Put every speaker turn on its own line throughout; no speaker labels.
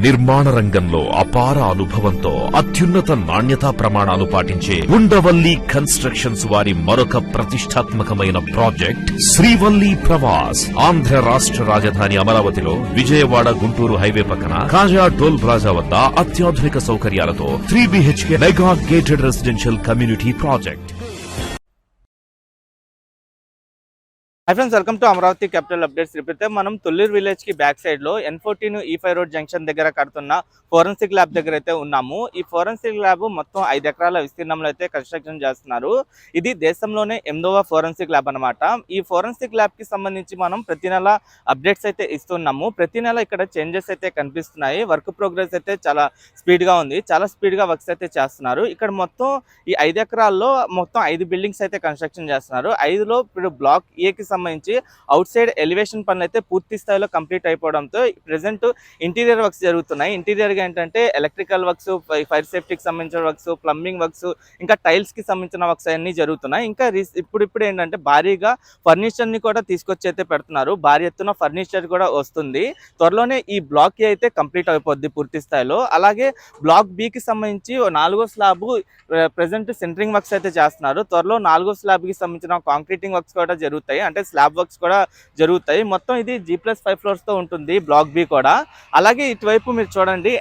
నిర్మాణ రంగంలో అపార అనుభవంతో అత్యున్నత నాణ్యతా ప్రమాణాలు పాటించే ఉండవల్లి కన్స్ట్రక్షన్స్ వారి మరొక ప్రతిష్టాత్మకమైన ప్రాజెక్ట్ శ్రీవల్లి ప్రవాస్. ఆంధ్ర రాష్ట్ర రాజధాని అమరావతిలో విజయవాడ గుంటూరు హైవే పక్కన కాజా టోల్ ప్లాజా వద్ద అత్యాధునిక సౌకర్యాలతో 3 BHK mega gated residential community project.
Hi friends, welcome to Amaravati capital updates. ఇప్పుడైతే మనం తొల్లూరు విలేజ్ కి బ్యాక్ సైడ్ లో N14 E5 రోడ్ జంక్షన్ దగ్గర కడుతున్న ఫోరెన్సిక్ ల్యాబ్ దగ్గర అయితే ఉన్నాము. ఈ ఫోరెన్సిక్ ల్యాబ్ మొత్తం 5 ఎకరాల విస్తీర్ణంలో అయితే కన్స్ట్రక్షన్ చేస్తున్నారు. ఇది దేశంలోనే 8వ ఫోరెన్సిక్ ల్యాబ్ అనమాట. ఈ ఫోరెన్సిక్ ల్యాబ్ కి సంబంధించి మనం ప్రతి నెల అప్డేట్స్ అయితే ఇస్తున్నాము. ప్రతి నెల ఇక్కడ చేంజెస్ అయితే కనిపిస్తున్నాయి. వర్క్ ప్రోగ్రెస్ అయితే చాలా స్పీడ్ గా ఉంది. చాలా స్పీడ్ గా వర్క్స్ అయితే చేస్తున్నారు. ఇక్కడ మొత్తం ఈ 5 ఎకరాల్లో మొత్తం 5 బిల్డింగ్స్ అయితే కన్స్ట్రక్షన్ చేస్తున్నారు. 5లో ఇప్పుడు బ్లాక్ ఏకి సంబంధించి అవుట్ సైడ్ ఎలివేషన్ పనులు అయితే పూర్తి స్థాయిలో కంప్లీట్ అయిపోవడంతో ప్రెసెంట్ ఇంటీరియర్ వర్క్స్ జరుగుతున్నాయి. ఇంటీరియర్ గా ఏంటంటే ఎలక్ట్రికల్ వర్క్స్, ఫైర్ సేఫ్టీకి సంబంధించిన వర్క్స్, ప్లంబింగ్ వర్క్స్, ఇంకా టైల్స్ కి సంబంధించిన వర్క్స్ అన్ని జరుగుతున్నాయి. ఇంకా ఇప్పుడు ఏంటంటే భారీగా ఫర్నిచర్ ని కూడా తీసుకొచ్చి అయితే పెడుతున్నారు. భారీ ఎత్తున ఫర్నిచర్ కూడా వస్తుంది. త్వరలోనే ఈ బ్లాక్ ఏ అయితే కంప్లీట్ అయిపోద్ది పూర్తి స్థాయిలో. అలాగే బ్లాక్ బి కి సంబంధించి 4వ స్లాబ్ ప్రెసెంట్ సెంటరింగ్ వర్క్స్ అయితే చేస్తున్నారు. త్వరలో 4వ స్లాబ్ కి సంబంధించిన కాంక్రీటింగ్ వర్క్స్ కూడా జరుగుతాయి. అంటే స్లాబ్ వర్క్స్ కూడా జరుగుతాయి. మొత్తం ఇది G+5 ఫ్లోర్స్ తో ఉంటుంది బ్లాక్ బి కూడా. అలాగే ఇటువైపు మీరు చూడండి,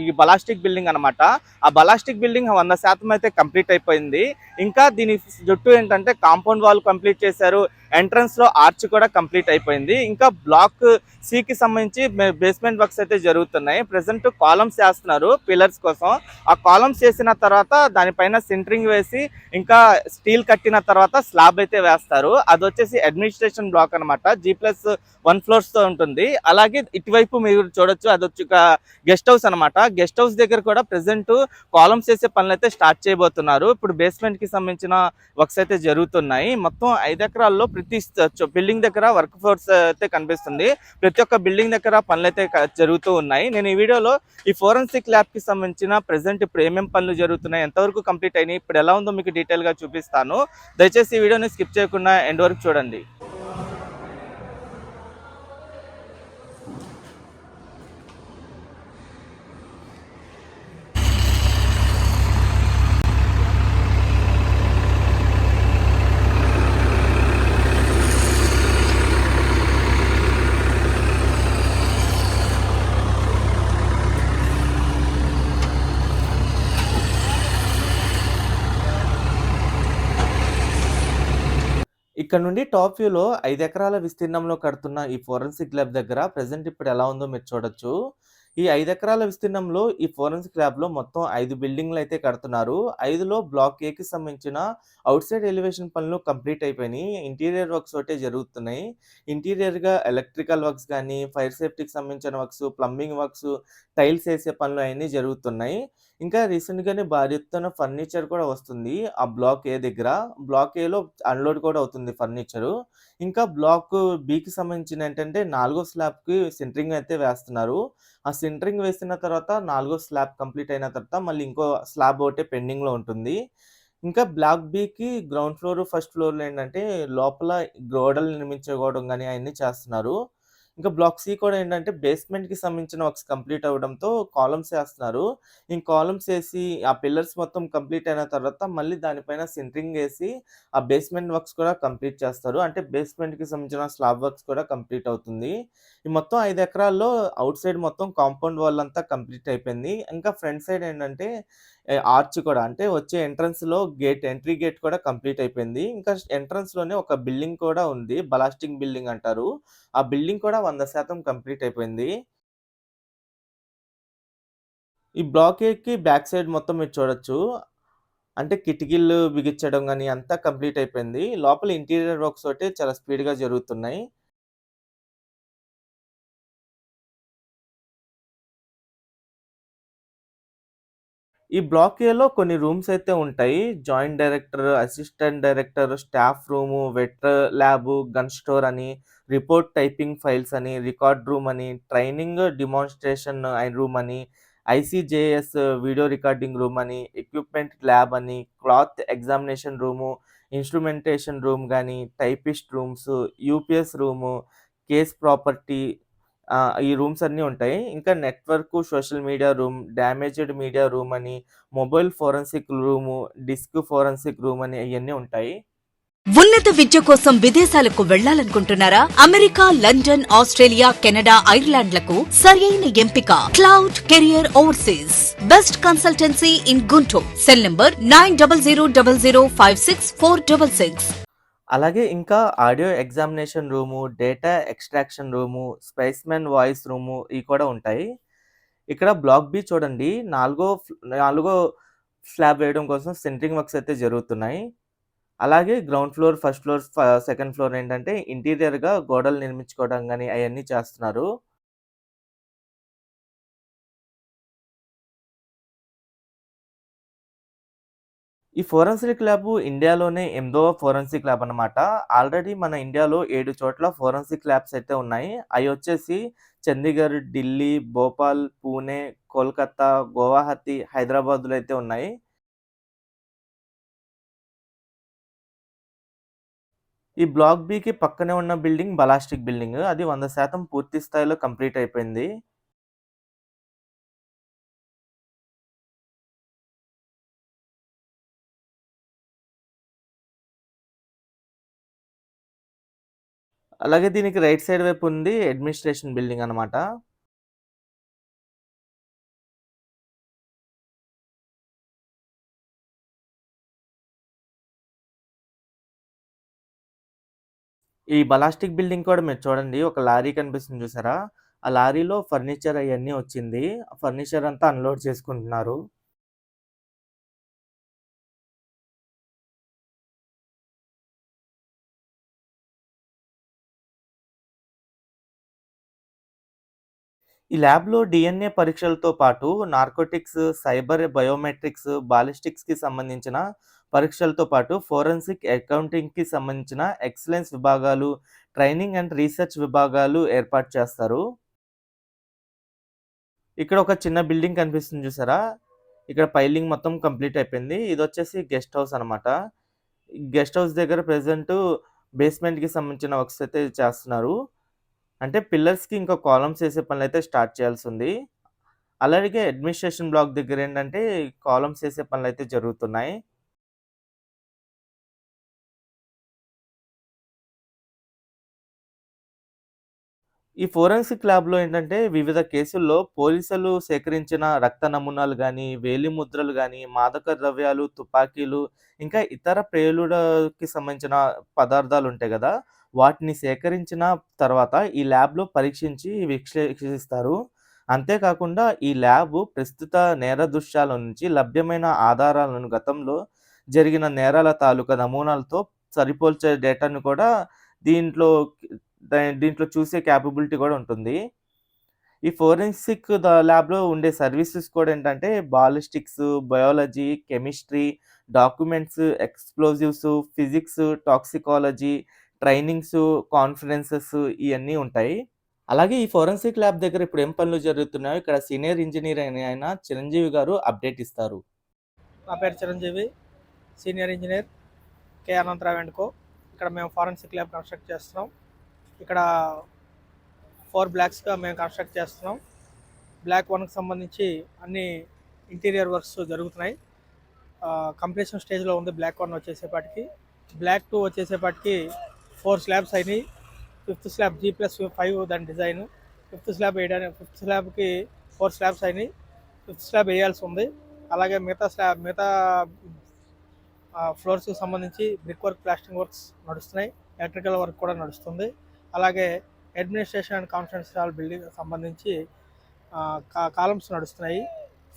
ఈ బలాస్టిక్ బిల్డింగ్ అనమాట. ఆ బలాస్టిక్ బిల్డింగ్ 100% అయితే కంప్లీట్ అయిపోయింది. ఇంకా దీని చుట్టూ ఏంటంటే కాంపౌండ్ వాల్ కంప్లీట్ చేశారు. ఎంట్రన్స్ లో ఆర్చ్ కూడా కంప్లీట్ అయిపోయింది. ఇంకా బ్లాక్ సి కి సంబంధించి బేస్మెంట్ వర్క్స్ అయితే జరుగుతున్నాయి. ప్రెసెంట్ కాలమ్స్ చేస్తున్నారు పిల్లర్స్ కోసం. ఆ కాలమ్స్ చేసిన తర్వాత దానిపైన సెంటరింగ్ వేసి ఇంకా స్టీల్ కట్టిన తర్వాత స్లాబ్ అయితే వేస్తారు. అది వచ్చేసి అడ్మినిస్ట్రేషన్ బ్లాక్ అనమాట. G+1 ఫ్లోర్స్ తో ఉంటుంది. అలాగే ఇటువైపు మీరు చూడొచ్చు, అది వచ్చి గెస్ట్ హౌస్ అనమాట. గెస్ట్ హౌస్ దగ్గర కూడా ప్రెసెంట్ కాలమ్స్ చేసే పనులు అయితే స్టార్ట్ చేయబోతున్నారు. ఇప్పుడు బేస్మెంట్ కి సంబంధించిన వర్క్స్ అయితే జరుగుతున్నాయి. మొత్తం 5 ఎకరాల్లో ప్రతి బిల్డింగ్ దగ్గర వర్క్ ఫోర్స్ అయితే కనిపిస్తుంది. ప్రతి ఒక్క బిల్డింగ్ దగ్గర పనులు అయితే జరుగుతూ ఉన్నాయి. నేను ఈ వీడియోలో ఈ ఫోరెన్సిక్ ల్యాబ్ కి సంబంధించిన ప్రెసెంట్ ఇప్పుడు ఏమేమి పనులు జరుగుతున్నాయి, ఎంతవరకు కంప్లీట్ అయినాయి, ఇప్పుడు ఎలా ఉందో మీకు డీటెయిల్ గా చూపిస్తాను. దయచేసి ఈ వీడియోని స్కిప్ చేయకుండా ఎండ్ వరకు చూడండి. ఇక్కడ నుండి టాప్ వ్యూలో 5 ఎకరాల విస్తీర్ణంలో కడుతున్న ఈ ఫోరెన్సిక్ ల్యాబ్ దగ్గర ప్రెసెంట్ ఇప్పుడు ఎలా ఉందో మీరు చూడొచ్చు. ఈ 5 ఎకరాల విస్తీర్ణంలో ఈ ఫోరెన్సిక్ ల్యాబ్ లో మొత్తం 5 బిల్డింగ్లు అయితే కడుతున్నారు. 5లో బ్లాక్ ఏ కి సంబంధించిన అవుట్ సైడ్ ఎలివేషన్ పనులు కంప్లీట్ అయిపోయినాయి. ఇంటీరియర్ వర్క్స్ ఒకటే జరుగుతున్నాయి. ఇంటీరియర్ గా ఎలక్ట్రికల్ వర్క్స్ కానీ, ఫైర్ సేఫ్టీకి సంబంధించిన వర్క్స్, ప్లంబింగ్ వర్క్స్, టైల్స్ వేసే పనులు అవన్నీ జరుగుతున్నాయి. ఇంకా రీసెంట్ గానే భారీ ఎత్తున ఫర్నిచర్ కూడా వస్తుంది. ఆ బ్లాక్ ఏ దగ్గర బ్లాక్ ఏలో అన్లోడ్ కూడా అవుతుంది ఫర్నిచరు. ఇంకా బ్లాక్ బికి సంబంధించిన ఏంటంటే 4వ స్లాబ్ కి సెంటరింగ్ అయితే వేస్తున్నారు. ఆ సెంటరింగ్ వేసిన తర్వాత 4వ స్లాబ్ కంప్లీట్ అయిన తర్వాత మళ్ళీ ఇంకో స్లాబ్ ఒకటే పెండింగ్ లో ఉంటుంది. ఇంకా బ్లాక్ బికి గ్రౌండ్ ఫ్లోర్, ఫస్ట్ ఫ్లోర్లో ఏంటంటే లోపల గోడలు నిర్మించుకోవడం కానీ అవన్నీ చేస్తున్నారు. ఇంకా బ్లాక్ సి కూడా ఏంటంటే బేస్మెంట్ కి సంబంధించిన వర్క్స్ కంప్లీట్ అవ్వడంతో కాలమ్స్ వేస్తున్నారు. ఈ కాలమ్స్ వేసి ఆ పిల్లర్స్ మొత్తం కంప్లీట్ అయిన తర్వాత మళ్ళీ దానిపైన సెంటరింగ్ వేసి ఆ బేస్మెంట్ వర్క్స్ కూడా కంప్లీట్ చేస్తారు. అంటే బేస్మెంట్ కి సంబంధించిన స్లాబ్ వర్క్స్ కూడా కంప్లీట్ అవుతుంది. ఈ మొత్తం 5 ఎకరాల్లో అవుట్ సైడ్ మొత్తం కాంపౌండ్ వాల్ అంతా కంప్లీట్ అయిపోయింది. ఇంకా ఫ్రంట్ సైడ్ ఏంటంటే ఆర్చ్ కూడా, అంటే వచ్చే ఎంట్రన్స్ లో ఎంట్రీ గేట్ కూడా కంప్లీట్ అయిపోయింది. ఇంకా ఎంట్రన్స్ లోనే ఒక బిల్డింగ్ కూడా ఉంది, బలాస్టింగ్ బిల్డింగ్ అంటారు. ఆ బిల్డింగ్ కూడా 100% కంప్లీట్ అయిపోయింది. ఈ బ్లాక్ ఏకి బ్యాక్ సైడ్ మొత్తం మీరు చూడొచ్చు. అంటే కిటికీలు బిగించడం గాని అంతా కంప్లీట్ అయిపోయింది. లోపల ఇంటీరియర్ వర్క్స్ ఒకటి చాలా స్పీడ్ గా జరుగుతున్నాయి. ఈ బ్లాక్ ఏలో కొన్ని రూమ్స్ అయితే ఉంటాయి. Joint director, assistant director, staff room, wet lab, gun store అని, రిపోర్ట్ టైపింగ్ ఫైల్స్ అని, రికార్డ్ రూమ్ అని, ట్రైనింగ్ డిమాన్స్ట్రేషన్ రూమ్ అని, ఐసీజేఎస్ వీడియో రికార్డింగ్ రూమ్ అని, ఎక్విప్మెంట్ ల్యాబ్ అని, cloth examination room, instrumentation room గాని, typist rooms, UPS room, case property, ఈ rooms అన్నీ ఉంటాయి. ఇంకా network, social media room, damaged media room అని, mobile forensic room, disk forensic room అని ఇయన్నీ ఉంటాయి.
ఉన్నత విద్య కోసం విదేశాలకు వెళ్లాలనుకుంటున్నారా? అమెరికా, లండన్, ఆస్ట్రేలియా, కెనడా, ఐర్లాండ్లకు సరియైన ఎంపిక cloud career overseas. Best consultancy in Guntur. Cell number 9000056466.
అలాగే ఇంకా audio examination room, data extraction room, స్పైస్‌మెన్ voice room ఇవి కూడా ఉంటాయి. ఇక్కడ బ్లాక్ బి చూడండి, నాలుగో స్లాబ్ వేయడం కోసం సెంట్రింగ్ వర్క్స్ అయితే జరుగుతున్నాయి. అలాగే ground floor, first floor, second floor ఏంటంటే ఇంటీరియర్‌గా గోడలు నిర్మించుకోవడం గాని అయన్నీ చేస్తున్నారు. ఈ ఫోరెన్సిక్ ల్యాబ్ ఇండియాలోనే 8వ ఫోరెన్సిక్ ల్యాబ్ అన్నమాట. ఆల్రెడీ మన ఇండియాలో 7 చోట్ల ఫోరెన్సిక్ ల్యాబ్స్ అయితే ఉన్నాయి. అయొచ్చేసి చండీగఢ్, ఢిల్లీ, భోపాల్, పూణే, కోల్కతా, గువాహతి, హైదరాబాద్‌లో అయితే ఉన్నాయి. ఈ బ్లాక్ బికి పక్కనే ఉన్న బిల్డింగ్ బలాస్టిక్ బిల్డింగ్. అది 100% పూర్తి స్థాయిలో కంప్లీట్ అయిపోయింది. అలాగే దీనికి రైట్ సైడ్ వైపు ఉంది అడ్మినిస్ట్రేషన్ బిల్డింగ్ అన్నమాట. ఈ బలాస్టిక్ బిల్డింగ్ కూడా మీరు చూడండి, ఒక లారీ కనిపిస్తుంది చూసారా? ఆ లారీలో ఫర్నిచర్ అయన్నీ వచ్చింది. ఆ ఫర్నిచర్ అంతా అన్‌లోడ్ చేసుకుంటున్నారు. ఈ ల్యాబ్‌లో డీఎన్ఏ పరీక్షలతో పాటు నార్కోటిక్స్, సైబర్ బయోమెట్రిక్స్, బాలిస్టిక్స్‌కి సంబంధించిన పరీక్షలతో పాటు ఫోరెన్సిక్ అకౌంటింగ్‌కి సంబంధించిన ఎక్సలెన్స్ విభాగాలు, ట్రైనింగ్ అండ్ రీసెర్చ్ విభాగాలు ఏర్పాటు చేస్తారు. ఇక్కడ ఒక చిన్న బిల్డింగ్ కనిపిస్తుంది చూసారా? ఇక్కడ పైలింగ్ మొత్తం కంప్లీట్ అయిపోయింది. ఇదొచ్చేసి గెస్ట్ హౌస్ అనమాట. గెస్ట్ హౌస్ దగ్గర ప్రెజెంటు బేస్‌మెంట్‌కి సంబంధించిన వర్క్స్ అయితే చేస్తున్నారు. అంటే పిల్లర్స్‌కి ఇంకా కాలమ్స్ ఏసే పనులైతే స్టార్ట్ చేయాల్సుంది. అలాగే అడ్మినిస్ట్రేషన్ బ్లాక్ దగ్గరేంటంటే కాలమ్స్ ఏసే పనులైతే జరుగుతున్నాయి. ఈ ఫోరెన్సిక్ ల్యాబ్‌లో ఏంటంటే వివిధ కేసుల్లో పోలీసులు సేకరించిన రక్త నమూనాలు గానీ, వేలిముద్రలు గానీ, మాదక ద్రవ్యాలు, తుపాకీలు, ఇంకా ఇతర పేలుడుకి సంబంధించిన పదార్థాలుంటాయి గదా! వాటిని సేకరించిన తర్వాత ఈ ల్యాబ్‌లో పరీక్షించి విశ్లేషిస్తారు. అంతేకాకుండా ఈ ల్యాబు ప్రస్తుత నేర దృశ్యాల నుంచి లభ్యమైన ఆధారాలను గతంలో జరిగిన నేరాల తాలూకా నమూనాలతో సరిపోల్చే డేటాను కూడా దీంట్లో దీంట్లో చూసే కేపబిలిటీ కూడా ఉంటుంది. ఈ ఫోరెన్సిక్ ల్యాబ్‌లో ఉండే సర్వీసెస్ కూడా ఏంటంటే ballistics, biology, chemistry, documents, explosives, physics, toxicology, trainings, conferences ఇయన్నీ ఉంటాయి. అలాగే ఈ ఫోరెన్సిక్ ల్యాబ్ దగ్గర ఇప్పుడు ఏం పనులు జరుగుతున్నాయో ఇక్కడ సీనియర్ ఇంజినీర్ అయిన చిరంజీవి గారు అప్డేట్ ఇస్తారు.
నా పేరు Chiranjeevi, senior engineer, K Anantha Rao and co. ఇక్కడ మేము ఫారెన్సిక్ ల్యాబ్ కన్స్ట్రక్ట్ చేస్తున్నాం. ఇక్కడ 4 బ్లాక్స్గా మేము కన్స్ట్రక్ట్ చేస్తున్నాం. బ్లాక్ 1కి సంబంధించి అన్ని ఇంటీరియర్ వర్క్స్ జరుగుతున్నాయి. కంప్లీషన్ స్టేజ్లో ఉంది బ్లాక్ 1 వచ్చేసేపాటికి. బ్లాక్ 2 వచ్చేసేపాటికి 4 స్లాబ్స్ అయినాయి. 5th స్లాబ్ G+5 దాని డిజైన్. 5th స్లాబ్ వేయడానికి 5th స్లాబ్కి 4 స్లాబ్స్ అయినాయి. 5th స్లాబ్ వేయాల్సి ఉంది. అలాగే మిగతా ఫ్లోర్స్కి సంబంధించి బ్రిక్ వర్క్, ప్లాస్టింగ్ వర్క్స్ నడుస్తున్నాయి. ఎలక్ట్రికల్ వర్క్ కూడా నడుస్తుంది. అలాగే administration and conference hall building సంబంధించి కాలమ్స్ నడుస్తున్నాయి.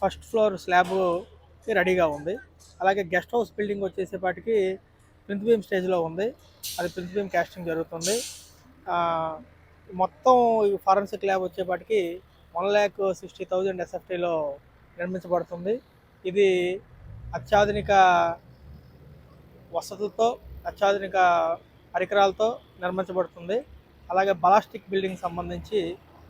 ఫస్ట్ ఫ్లోర్ స్లాబ్ రెడీగా ఉంది. అలాగే గెస్ట్ హౌస్ బిల్డింగ్ వచ్చేసేపాటికి ప్రింట్ బీమ్ స్టేజ్లో ఉంది. అది ప్రింట్ బీమ్ కాస్టింగ్ జరుగుతుంది. మొత్తం ఈ ఫారెన్సిక్ ల్యాబ్ వచ్చేపాటికి 1,60,000 ఎస్ఎఫ్టీలో నిర్మించబడుతుంది. ఇది అత్యాధునిక వసతులతో, అత్యాధునిక పరికరాలతో నిర్మించబడుతుంది. అలాగే బలాస్టిక్ బిల్డింగ్ సంబంధించి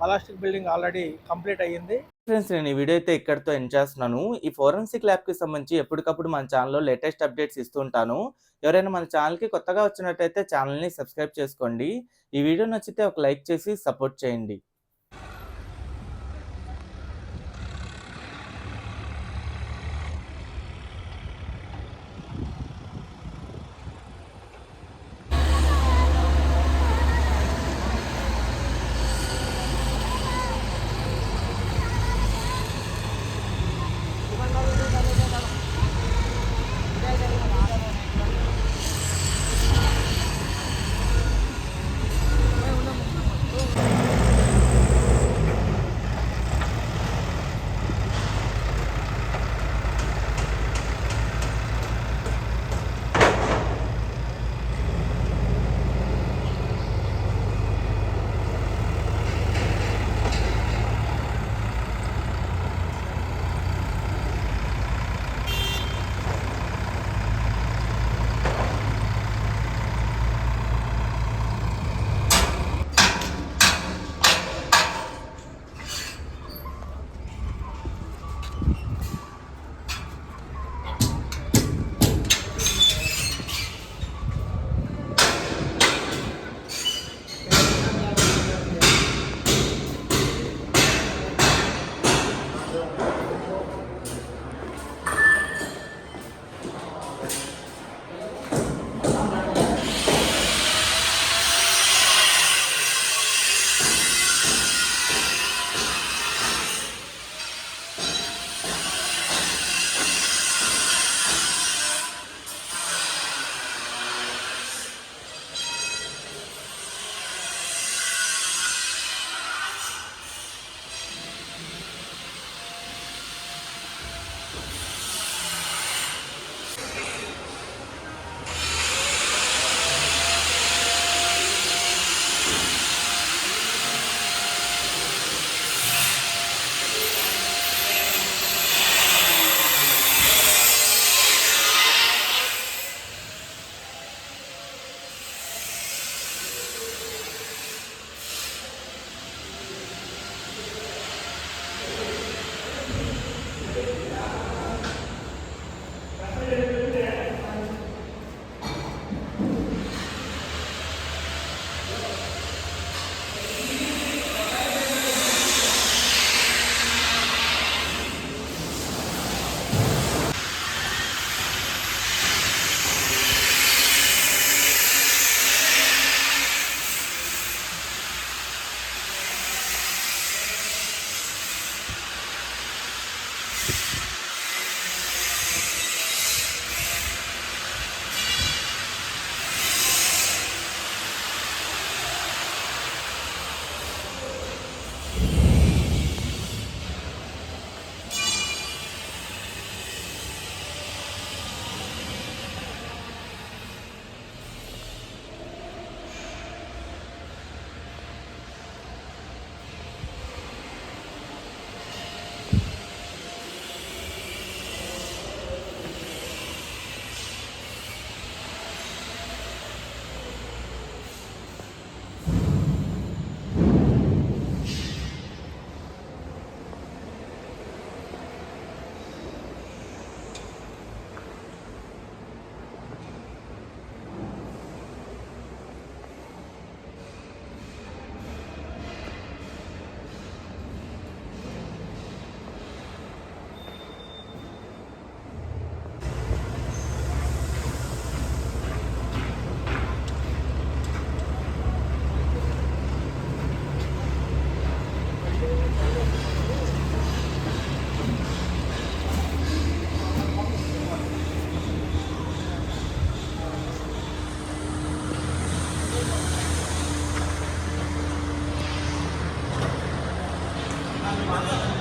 బలాస్టిక్ బిల్డింగ్ ఆల్రెడీ కంప్లీట్ అయ్యింది.
ఫ్రెండ్స్, నేను ఈ వీడియో అయితే ఇక్కడితో ఎండ్ చేస్తున్నాను. ఈ ఫోరెన్సిక్ ల్యాబ్‌కి సంబంధించి ఎప్పటికప్పుడు మన ఛానెల్‌లో లేటెస్ట్ అప్డేట్స్ ఇస్తూ ఉంటాను. ఎవరైనా మన ఛానెల్‌కి కొత్తగా వచ్చినట్టయితే ఛానెల్‌ని సబ్స్క్రైబ్ చేసుకోండి. ఈ వీడియో నచ్చితే ఒక లైక్ చేసి సపోర్ట్ చేయండి.
Gracias.